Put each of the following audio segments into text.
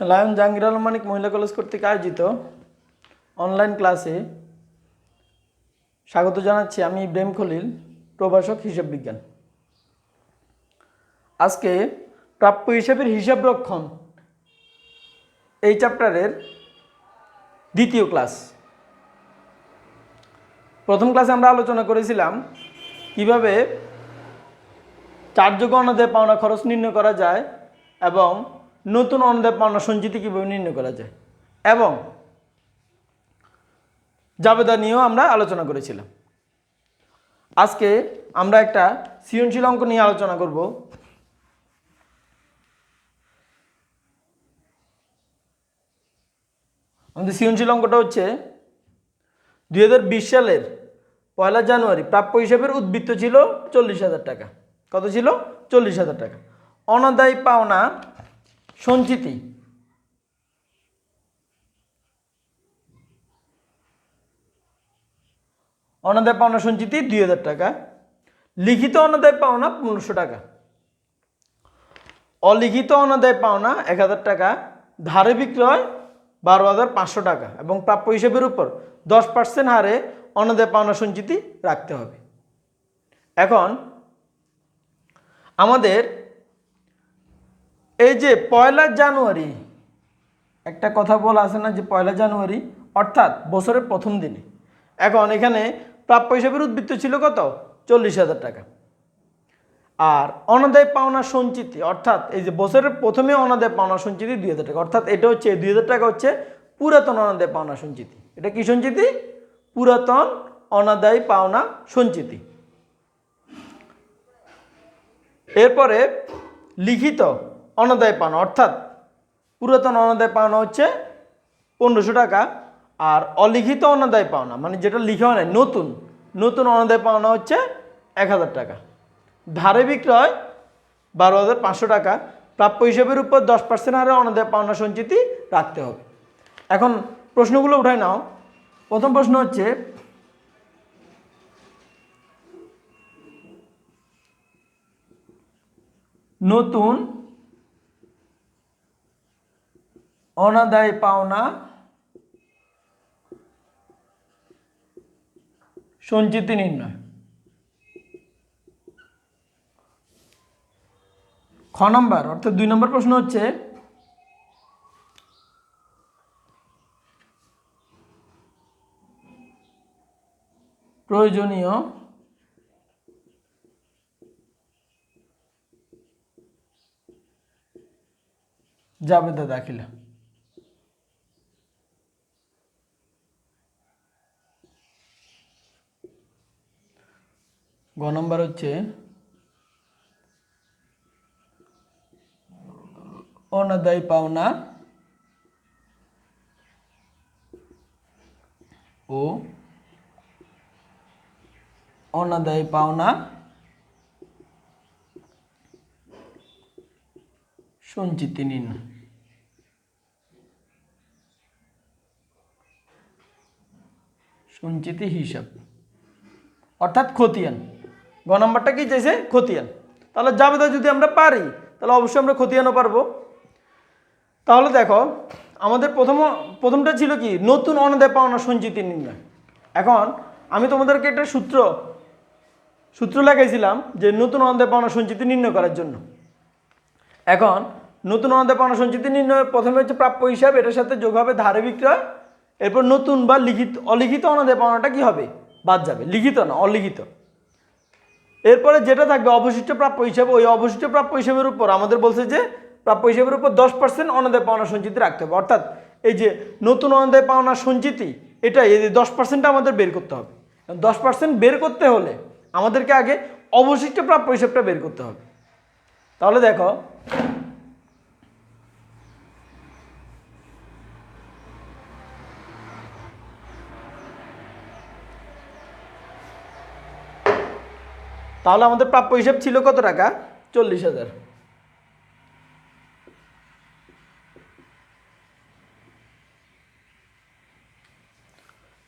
Lion Jahangir Alam মানিক মহিলা college কর্তৃক আয়োজিত অনলাইন ক্লাসে স্বাগত জানাচ্ছি। আমি ইব্রাহিম খলিল, প্রভাষক হিসাব বিজ্ঞান। আজকে প্রাপ্য হিসাবের হিসাব রক্ষণ এই চ্যাপ্টারের দ্বিতীয় ক্লাস। প্রথম ক্লাসে আমরা আলোচনা করেছিলাম কিভাবে চার্যক অনাদায় পাওনা খরচ নির্ণয় করা যায় এবং নতুন অনাদায় পাওনা সঞ্চিতি কীভাবে নির্ণয় করা যায় এবং জাবেদা নিয়েও আমরা আলোচনা করেছিলাম। আজকে আমরা একটা সৃজনশীল অঙ্ক নিয়ে আলোচনা করব। আমাদের সৃজনশীল অঙ্কটা হচ্ছে 2020 সালের 1 জানুয়ারি প্রাপ্য হিসাবের উদ্বৃত্ত ছিল 40,000 টাকা। কত ছিল? 40,000 টাকা। অনাদায়ী পাওনা সঞ্চিতি অনাদায় পাওনা সঞ্চিতি 2,000 টাকা, লিখিত অনাদায় পাওনা 1500 টাকা, অলিখিত অনাদায় পাওনা 1,000 টাকা, ধারে বিক্রয় 12,500 টাকা এবং প্রাপ্য হিসাবের উপর 10% হারে অনাদায় পাওনা সঞ্চিতি রাখতে হবে। এখন আমাদের এই যে 1 জানুয়ারি একটা কথা বলা আছে না, যে 1 জানুয়ারি অর্থাৎ বছরের প্রথম দিনে। এখন এখানে প্রাপ্য হিসাবের উদ্বৃত্ত ছিল কত? 40,000 টাকা। আর অনাদায় পাওনা সঞ্চিতি অর্থাৎ এই যে বছরের প্রথমে অনাদায় পাওনা সঞ্চিতি 2,000 টাকা, অর্থাৎ এটা হচ্ছে 2,000 টাকা হচ্ছে পুরাতন অনাদায় পাওনা সঞ্চিতি। এটা কি সঞ্চিতি? পুরাতন অনাদায় পাওনা সঞ্চিতি। এরপরে লিখিত অনাদায় পাওনা অর্থাৎ পুরাতন অনাদায় পাওনা হচ্ছে 1500 টাকা, আর অলিখিত অনাদায় পাওনা মানে যেটা লিখা হয় নতুন অনাদায় পাওনা হচ্ছে 1,000 টাকা, ধারে বিক্রয় 12,500 টাকা, প্রাপ্য হিসাবের উপর 10% হারে অনাদায় পাওনা সঞ্চিতি রাখতে হবে। এখন প্রশ্নগুলো উঠায় নাও। প্রথম প্রশ্ন হচ্ছে নতুন অনাদায় পাওনা সঞ্চিতি নির্ণয়। খ নম্বর অর্থাৎ 2 নম্বর প্রশ্ন হচ্ছে প্রয়োজনীয় জাবেদা দাখিলা। গ নম্বর হচ্ছে অনাদায়ী পাওনা ও অনাদায়ী পাওনা সঞ্চিতি নির্ণয়। সঞ্চিতি হিসাব অর্থাৎ খতিয়ান। গ নম্বরটা কি চাইছে? খতিয়ান। তাহলে জাবেদা যদি আমরা পারি তাহলে অবশ্যই আমরা খতিয়ানও পারবো। তাহলে দেখো আমাদের প্রথমটা ছিল কি? নতুন অনাদায় পাওনা সঞ্চিতি নির্ণয়। এখন আমি তোমাদেরকে একটা সূত্র লেখাইছিলাম যে নতুন অনাদায় পাওনা সঞ্চিতি নির্ণয় করার জন্য। এখন নতুন অনাদায় পাওনা সঞ্চিতি নির্ণয় প্রথমে হচ্ছে প্রাপ্য হিসাব, এটার সাথে যোগ হবে ধারে বিক্রয়, এরপর নতুন বা অলিখিত অনাদায় পাওনাটা কি হবে? বাদ যাবে, লিখিত না অলিখিত। এরপরে যেটা থাকবে অবশিষ্ট প্রাপ্য হিসাব, ওই অবশিষ্ট প্রাপ্য হিসাবের উপর আমাদের বলছে যে প্রাপ্য হিসাবের উপর 10% অনাদায় পাওনা সঞ্চিতি রাখতে হবে। অর্থাৎ এই যে নতুন অনাদায় পাওনা সঞ্চিতি এটা এই 10% আমাদের বের করতে হবে। 10% বের করতে হলে আমাদেরকে আগে অবশিষ্ট প্রাপ্য হিসাবটা বের করতে হবে। তাহলে দেখো তাহলে আমাদের প্রাপ্য হিসাব ছিল কত টাকা? 40,000।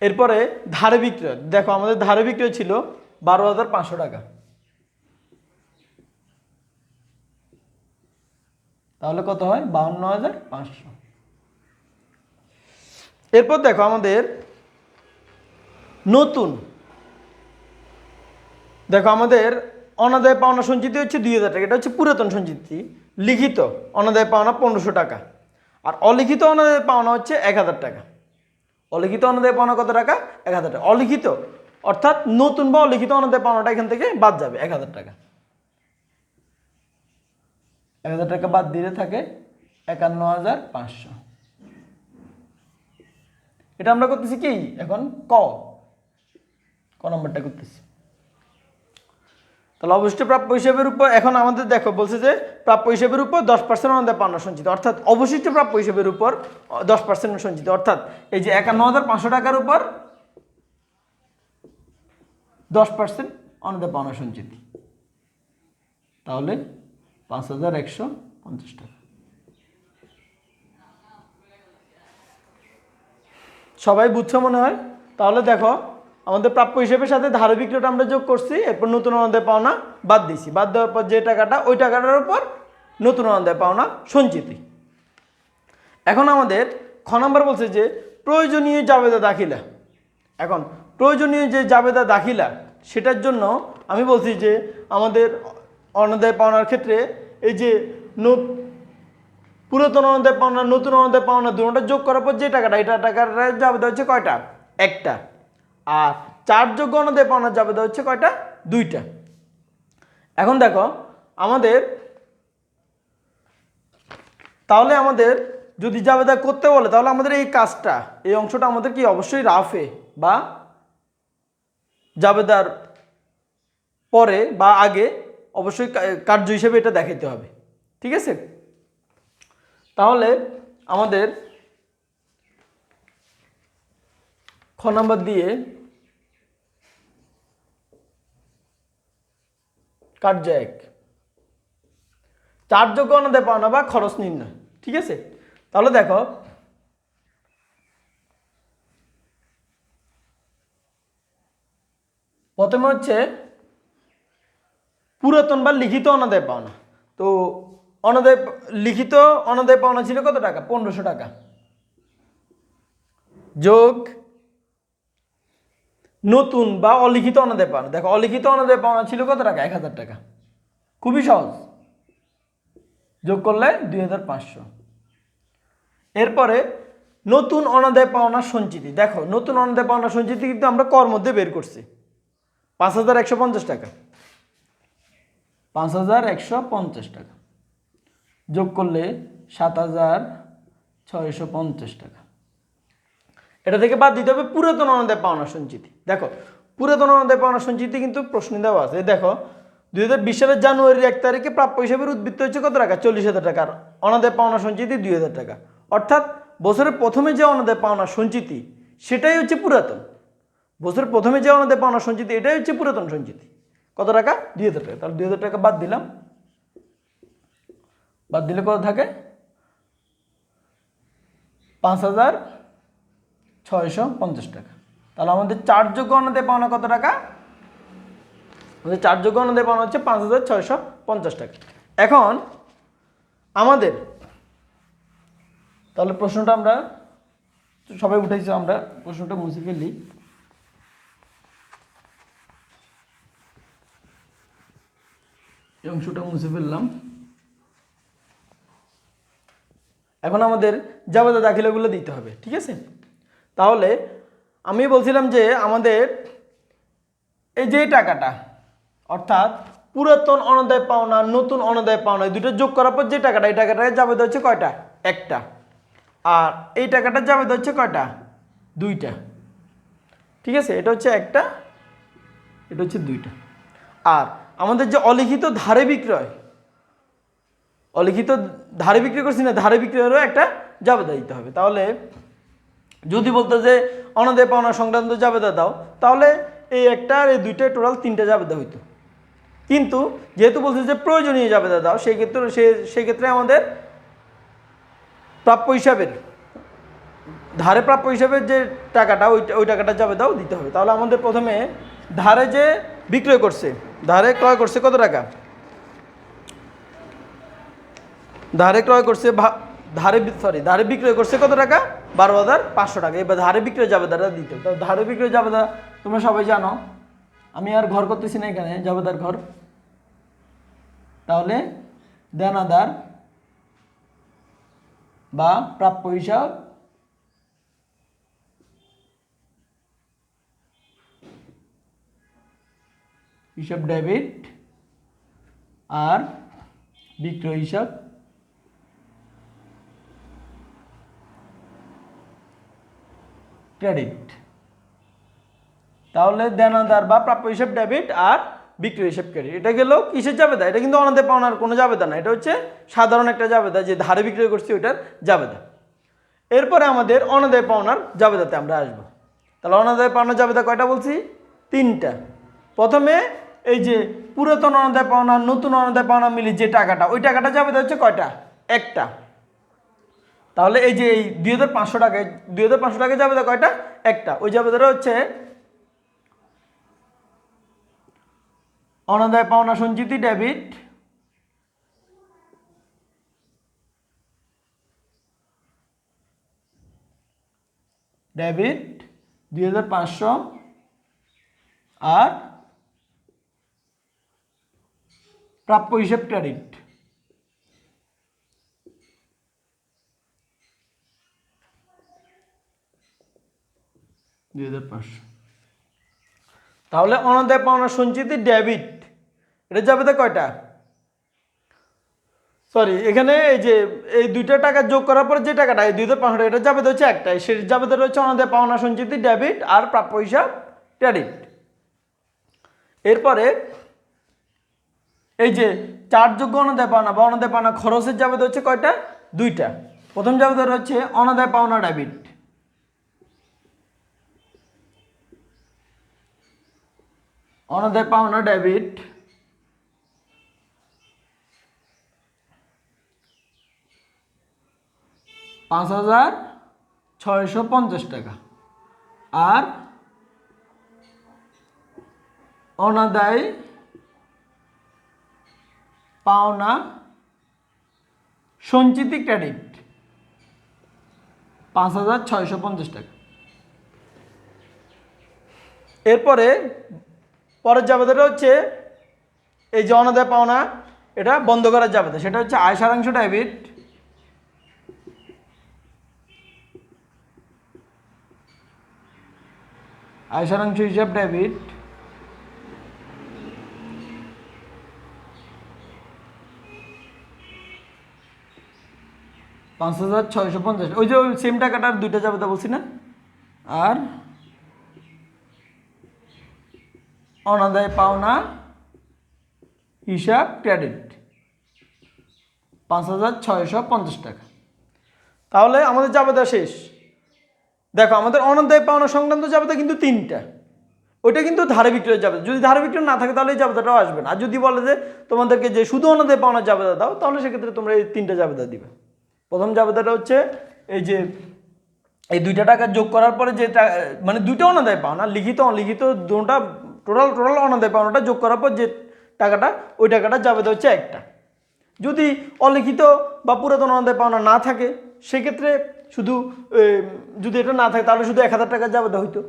এরপরে ধারে বিক্রয়, দেখো আমাদের ধারে বিক্রয় ছিল 12,500 টাকা। তাহলে কত হয়? 52,500। এরপর দেখো আমাদের নতুন, দেখো আমাদের অনাদায় পাওনা সঞ্চিতি হচ্ছে 2000 টাকা, এটা হচ্ছে পুরাতন সঞ্চিতি। লিখিত অনাদায় পাওনা 1500 টাকা, আর অলিখিত অনাদায় পাওনা হচ্ছে 1000 টাকা। অলিখিত অনাদায় পাওনা কত টাকা? 1000 টাকা। অলিখিত অর্থাৎ নতুন বা অলিখিত অনাদায় পাওনাটা এখান থেকে বাদ যাবে 1000 টাকা। 1000 টাকা বাদ দিলে থাকে 51500। এটা আমরা করতেছি কি এখন ক নম্বরটা করতেছি। তাহলে অবশিষ্ট প্রাপ্য হিসাবের উপর এখন আমাদের দেখো বলছে যে প্রাপ্য হিসাবের উপর 10% অনাদায় পাওনা সঞ্চিত, অর্থাৎ অবশিষ্ট প্রাপ্য হিসাবের উপর 10% সঞ্চিত, অর্থাৎ এই যে 51500 টাকার উপর 10% অনাদায় পাওনা সঞ্চিত, তাহলে 5150 টাকা। সবাই বুঝছো মনে হয়? তাহলে দেখো আমাদের প্রাপ্য হিসেবের সাথে ধারে বিক্রয়টা আমরা যোগ করছি, এরপর নতুন অনাদায় পাওনা বাদ দিছি, বাদ দেওয়ার পর যে টাকাটা ওই টাকাটার উপর নতুন অনাদায় পাওনা সঞ্চিতি। এখন আমাদের খ নম্বর বলছে যে প্রয়োজনীয় জাবেদা দাখিলা। এখন প্রয়োজনীয় যে জাবেদা দাখিলা সেটার জন্য আমি বলছি যে আমাদের অনাদায় পাওনার ক্ষেত্রে এই যে পুরাতন অনাদায় পাওনা নতুন অনাদায় পাওনা দুটোটা যোগ করার পর যে টাকাটা, এটা টাকার জাবেদা হচ্ছে কয়টা? একটা। আর চার যোগ্য অনাদায় পাওনার জাবেদা হচ্ছে কয়টা? দুইটা। এখন দেখো আমাদের তাহলে আমাদের যদি জাবেদা করতে বলে তাহলে আমাদের এই কাজটা, এই অংশটা আমাদের কি অবশ্যই রাফে বা জাবেদার পরে বা আগে অবশ্যই কার্য হিসেবে এটা দেখাইতে হবে। ঠিক আছে? তাহলে আমাদের খ নাম্বার দিয়ে কার্য 1 চার যোগ্য অনাদায় পাওনা বা খরচ নির্ণয়। ঠিক আছে? তাহলে দেখো প্রথমে হচ্ছে পুরাতন বা লিখিত অনাদায় পাওনা। তো লিখিত অনাদায় পাওনা ছিল কত টাকা? 1500 টাকা, যোগ নতুন বা অলিখিত অনাদায় পাওনা। দেখো অলিখিত অনাদায় পাওনা ছিল কত টাকা? 1000 টাকা। খুবই সহজ, যোগ করলে 2500। এরপরে নতুন অনাদায় পাওনা সঞ্চিতি। দেখো নতুন অনাদায় পাওনা সঞ্চিতি কিন্তু আমরা কর মধ্যে বের করছি 5150 টাকা। 5150 টাকা যোগ করলে 7650 টাকা। এটা থেকে বাদ দিতে হবে পুরাতন অনাদায় পাওনা সঞ্চিতি। দেখো পুরাতন অনাদায় পাওনা সঞ্চিতি কিন্তু প্রশ্ন দেওয়া আছে। দেখো 2020 সালের জানুয়ারির 1 তারিখে প্রাপ্য হিসাবের উদ্বৃত্ত হচ্ছে কত টাকা? 40,000 টাকা। অনাদায় পাওনা সঞ্চিতি 2000 টাকা। অর্থাৎ বছরের প্রথমে যে অনাদায় পাওনা সঞ্চিতি সেটাই হচ্ছে পুরাতন। বছরের প্রথমে যে অনাদায় পাওনা সঞ্চিতি এটাই হচ্ছে পুরাতন সঞ্চিতি। কত টাকা? 2000 টাকা। তাহলে 2000 টাকা বাদ দিলাম, বাদ দিলে কত থাকে? 5650 টাকা। তাহলে আমাদের চার যোগ্য অনাদায় পাওনা কত টাকা? আমাদের চার যোগ্য অনাদায় পাওনা হচ্ছে 5650 টাকা। এখন আমাদের তাহলে প্রশ্নটা আমরা সবাই উঠেছি, আমরা প্রশ্নটা মুছে ফেলি। এই অংশটা মুছে ফেললাম। এখন আমাদের জাবেদা দাখিলাগুলো দিতে হবে। ঠিক আছে? তাহলে আমি বলছিলাম যে আমাদের এই যে টাকাটা, অর্থাৎ পুরাতন অনাদায় পাওনা নতুন অনাদায় পাওনা দুটো যোগ করার পর যে টাকাটা, এই টাকাটা জাবেদা হচ্ছে কয়টা? একটা। আর এই টাকাটা জাবেদা হচ্ছে কয়টা? দুইটা। ঠিক আছে? এটা হচ্ছে একটা, এটা হচ্ছে দুইটা। আর আমাদের যে অলিখিত ধারে বিক্রয়, অলিখিত ধারে বিক্রি করছি না, ধারে বিক্রয়েরও একটা জাবেদা দিতে হবে। তাহলে যদি বলতো যে অনাদায় পাওনা সংক্রান্ত জাবেদা দাও, তাহলে এই একটা আর এই দুইটা টোটাল 3টা জাবেদা হইতো। কিন্তু যেহেতু বলছে যে প্রয়োজনীয় জাবেদা দাও, সেই ক্ষেত্রে আমাদের প্রাপ্য হিসাবের ধারে প্রাপ্য হিসাবের যে টাকাটা ওই টাকাটা জাবেদাও দিতে হবে। তাহলে আমাদের প্রথমে ধারে যে বিক্রয় করছে, ধারে ক্রয় করছে কত টাকা? ধারে ক্রয় করছে ধারে বিক্রয় করছে কত টাকা? 12,500 টাকা। এবার ধারে বিক্রয় জাবেদাটা দিতে হবে। তো ধারে বিক্রয় জাবেদা তোমরা সবাই জানো, আমি আর ঘর করতেছি না এখানে, জাবেদার ঘর। তাহলে দেনাদার বা প্রাপ্য হিসাব ডেবিট আর বিক্রয় হিসাব ক্রেডিট। তাহলে দেনাদার বা প্রাপ্য হিসাব ডেবিট আর বিক্রয় হিসাব ক্রেডিট। এটা গেল কিসের জাবেদা? এটা কিন্তু অনাদায় পাওনার কোনো জাবেদা না, এটা হচ্ছে সাধারণ একটা জাবেদা, যে ধারে বিক্রয় করছি ওইটার জাবেদা। এরপরে আমাদের অনাদায় পাওনার জাবেদাতে আমরা আসবো। তাহলে অনাদায় পাওনার জাবেদা কয়টা বলছি? 3টা। প্রথমে এই যে পুরাতন অনাদায় পাওনা নতুন অনাদায় পাওনা মিলে যে টাকাটা, ওই টাকাটা জাবেদা হচ্ছে কয়টা? একটা। তাহলে এই যে এই 2,500 টাকায় 2,500 টাকা জাবেদা কয়টা? একটা। ওই জাবেদাটা হচ্ছে অনাদায় পাওনা সঞ্চিতি ডেবিট ডেবিট 2,500 আর প্রাপ্য হিসাব ক্রেডিট 2,500। তাহলে অনাদায় পাওনা সঞ্চিতি ডেবিট এটা জাবেদা কয়টা? সরি, এখানে এই যে এই দুইটা টাকা যোগ করার পর যে টাকাটা এই 2,500 এটা জাবেদা হচ্ছে একটাই, সেই জাবেদাটা হচ্ছে অনাদায় পাওনা সঞ্চিতি ডেবিট আর প্রাপ্য হিসাব ক্রেডিট। এরপরে এই যে চারযোগ্য অনাদায় পাওনা বা অনাদায় পাওনা খরচের জাবেদা হচ্ছে কয়টা? 2টা। প্রথম জাবেদা হচ্ছে অনাদায় পাওনা ডেবিট, অনাদায় পাওনা ডেবিট 5,650 টাকা আর অনাদায় পাওনা সঞ্চিতি ক্রেডিট 5,650 টাকা। এরপরে পরের জাবেদাটা হচ্ছে এই যে অনাদায় পাওনা এটা বন্ধ করার জাবেদা, সেটা হচ্ছে আয় সারাংশ ডেবিট আয় সারাংশ হিসাব ডেবিট 5,650। ওই যে ওই সেম টাকাটার 2টা জাবেদা বলছি না। আর অনাদায় পাওনা হিসাব ক্রেডিট 5,650 টাকা। তাহলে আমাদের জাবেদা শেষ। দেখো আমাদের অনাদায় পাওনা সংক্রান্ত জাবেদা কিন্তু 3টা, ওইটা কিন্তু ধারে বিক্রয়ের জাবেদা। যদি ধারে বিক্রয় না থাকে তাহলে এই জাবেদাটাও আসবে না। আর যদি বলে যে তোমাদেরকে যে শুধু অনাদায় পাওনার জাবেদা দাও, তাহলে সেক্ষেত্রে তোমরা এই 3টা জাবেদা দিবে। প্রথম জাবেদাটা হচ্ছে এই যে এই 2টা টাকা যোগ করার পরে যে মানে 2টা অনাদায় পাওনা লিখিত অলিখিত দুটোটা টোটাল অনাদায় পাওনাটা যোগ করার পর যে টাকাটা, ওই টাকাটা জাবেদা হচ্ছে একটা। যদি অলিখিত বা পুরাতন অনাদায় পাওনা না থাকে সেক্ষেত্রে শুধু যদি এটা না থাকে তাহলে শুধু 1,000 টাকা জাবেদা হইতো,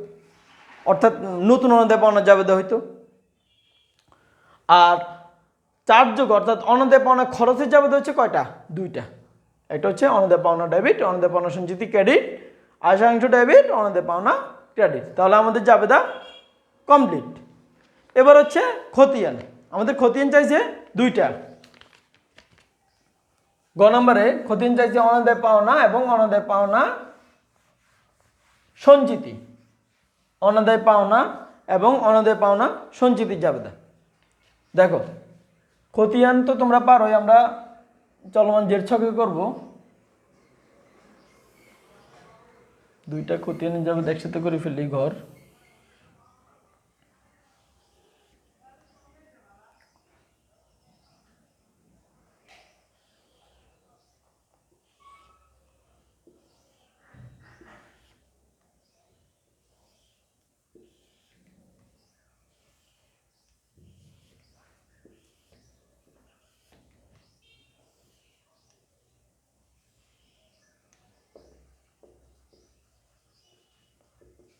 অর্থাৎ নতুন অনাদায় পাওনা জাবেদা হইতো। আর চারযোগ অর্থাৎ অনাদায় পাওনা খরচের জাবেদা হচ্ছে কয়টা? 2টা। একটা হচ্ছে অনাদায় পাওনা ডেবিট, অনাদায় পাওনা সঞ্চিতি ক্রেডিট, আয় সারাংশ ডেবিট, অনাদায় পাওনা ক্রেডিট। তাহলে আমাদের জাবেদা কমপ্লিট। এবার হচ্ছে খতিয়ান। আমাদের খতিয়ান চাইছে 2টা। গ নম্বরে খতিয়ান চাইছে অনাদায় পাওনা এবং অনাদায় পাওনা সঞ্চিতি, অনাদায় পাওনা এবং অনাদায় পাওনা সঞ্চিতির জাবেদা। দেখো খতিয়ান তো তোমরা পারোই, আমরা চলমান জের ছকে করব। 2টা খতিয়ানের জাবেদা একসাথে করে ফেললি ঘর।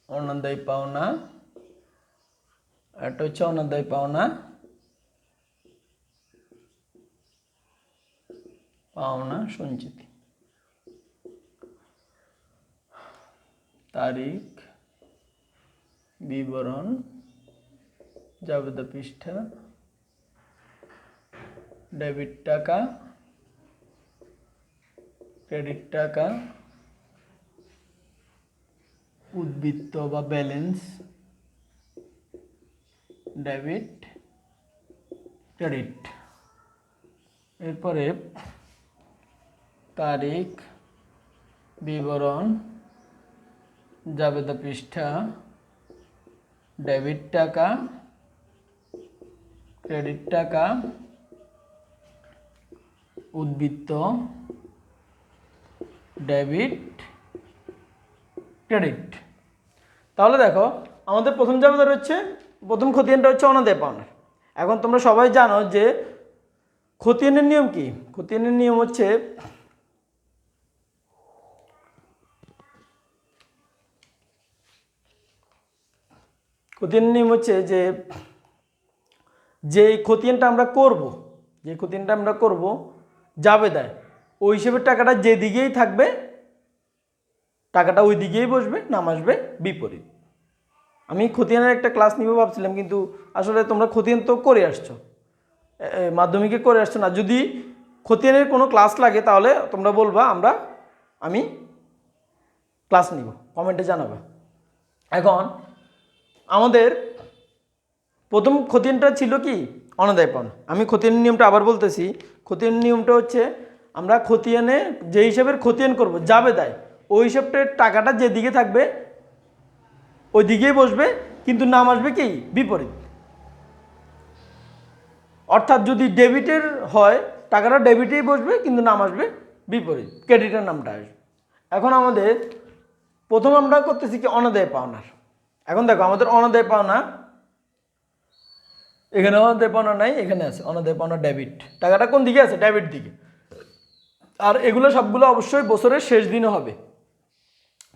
অনাদায়ী পাওনা, এটা হচ্ছে অনাদায়ী পাওনা, পাওনা সঞ্চিতি। তারিখ, বিবরণ, জাবেদা পৃষ্ঠা, ডেবিট টাকা, ক্রেডিট টাকা, উদ্বৃত্ত বা ব্যালেন্স, ডেবিট, ক্রেডিট। এরপরে তারিখ, বিবরণ, জাবেদা পৃষ্ঠা, ডেবিট টাকা, ক্রেডিট টাকা, উদ্বৃত্ত, ডেবিট, ক্রেডিট। তাহলে দেখো আমাদের প্রথম জাবেদা রয়েছে, প্রথম খতিয়ানটা হচ্ছে অনাদায়ী পাওনা। এখন তোমরা সবাই জানো যে খতিয়ানের নিয়ম কি? খতিয়ানের নিয়ম হচ্ছে খতিয়ানের নিয়ম হচ্ছে যে খতিয়ানটা আমরা করব, যে খতিয়ানটা আমরা করব জাবেদায়, ওই হিসেবে টাকাটা যেদিকেই থাকবে টাকাটা ওই দিকেই বসবে, নাম আসবে বিপরীত। আমি খতিয়ানের একটা ক্লাস নিব ভাবছিলাম, কিন্তু আসলে তোমরা খতিয়ান তো করে আসছো, মাধ্যমিকে করে আসছো না। যদি খতিয়ানের কোনো ক্লাস লাগে তাহলে তোমরা বলবা, আমি ক্লাস নিব, কমেন্টে জানাবে। এখন আমাদের প্রথম খতিয়ানটা ছিল কি? অনাদায়ী পাওনা। আমি খতিয়ানের নিয়মটা আবার বলতেছি। খতিয়ানের নিয়মটা হচ্ছে আমরা খতিয়ানে যে হিসাবের খতিয়ান করব জাবেদায়, ওই হিসাবটার টাকাটা যেদিকে থাকবে ওই দিকেই বসবে, কিন্তু নাম আসবে কি? বিপরীত। অর্থাৎ যদি ডেবিটের হয় টাকাটা ডেবিটেই বসবে, কিন্তু নাম আসবে বিপরীত, ক্রেডিটের নামটা আসবে। এখন আমাদের প্রথম আমরা করতেছি কি? অনাদায়ী পাওনার। এখন দেখো আমাদের অনাদায়ী পাওনা, এখানে অনাদায়ী পাওনা নাই, এখানে আছে অনাদায়ী পাওনা ডেবিট। টাকাটা কোন দিকে আছে? ডেবিট দিকে। আর এগুলো সবগুলো অবশ্যই বছরের শেষ দিনে হবে,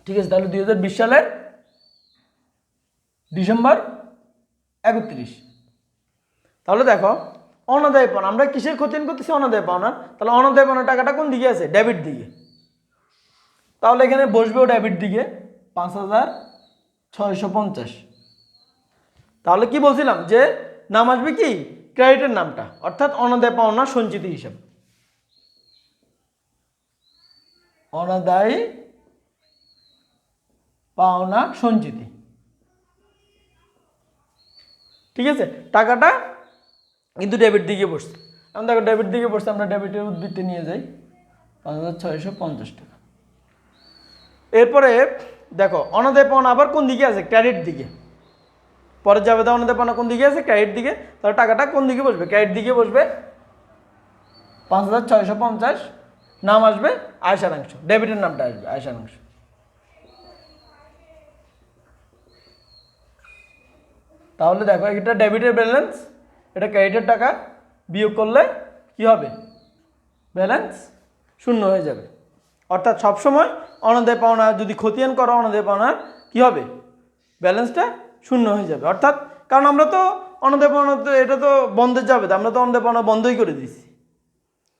ঠিক আছে? তাহলে 2020 সালের ডিসেম্বর 31। তাহলে দেখো অনাদায়ী পাওনা, আমরা কিসের খতিয়ান করতেছি? অনাদায়ী পাওনা। তাহলে অনাদায়ী পাওনা টাকাটা কোন দিকে আছে? ডেবিট দিকে। তাহলে এখানে বসবেও ডেবিট দিকে 5,650। তাহলে কি বলছিলাম যে নাম আসবে কি? ক্রেডিটের নামটা, অর্থাৎ অনাদায়ী পাওনা সঞ্চিতি হিসাব। অনাদায়ী পাওনা সঞ্চিতি, ঠিক আছে? টাকাটা কিন্তু ডেবিট দিকে বসছে। এখন দেখো ডেবিট দিকে বসছে, আমরা ডেবিটের উদ্বৃত্তে নিয়ে যাই 5,650 টাকা। এরপরে দেখো অনাদায়ী পাওনা আবার কোন দিকে আছে? ক্রেডিট দিকে। পরে যাবে দাও অনাদায়ী পাওনা কোন দিকে আছে? ক্রেডিট দিকে। তাহলে টাকাটা কোন দিকে বসবে? ক্রেডিট দিকে বসবে। 5,650, নাম আসবে আয় সারাংশ, ডেবিটের নামটা আসবে আয় সারাংশ। তাহলে দেখো এটা ডেবিটের ব্যালেন্স, এটা ক্রেডিটের টাকা, বিয়োগ করলে কি হবে? ব্যালেন্স শূন্য হয়ে যাবে। অর্থাৎ সবসময় অনাদায়ী পাওনা যদি খতিয়ান করো, অনাদায়ী পাওনার কি হবে? ব্যালেন্সটা শূন্য হয়ে যাবে। অর্থাৎ কারণ আমরা তো অনাদায়ী পাওনা, তো এটা তো বন্ধের যাবে, আমরা তো অনাদায়ী পাওনা বন্ধই করে দিয়েছি।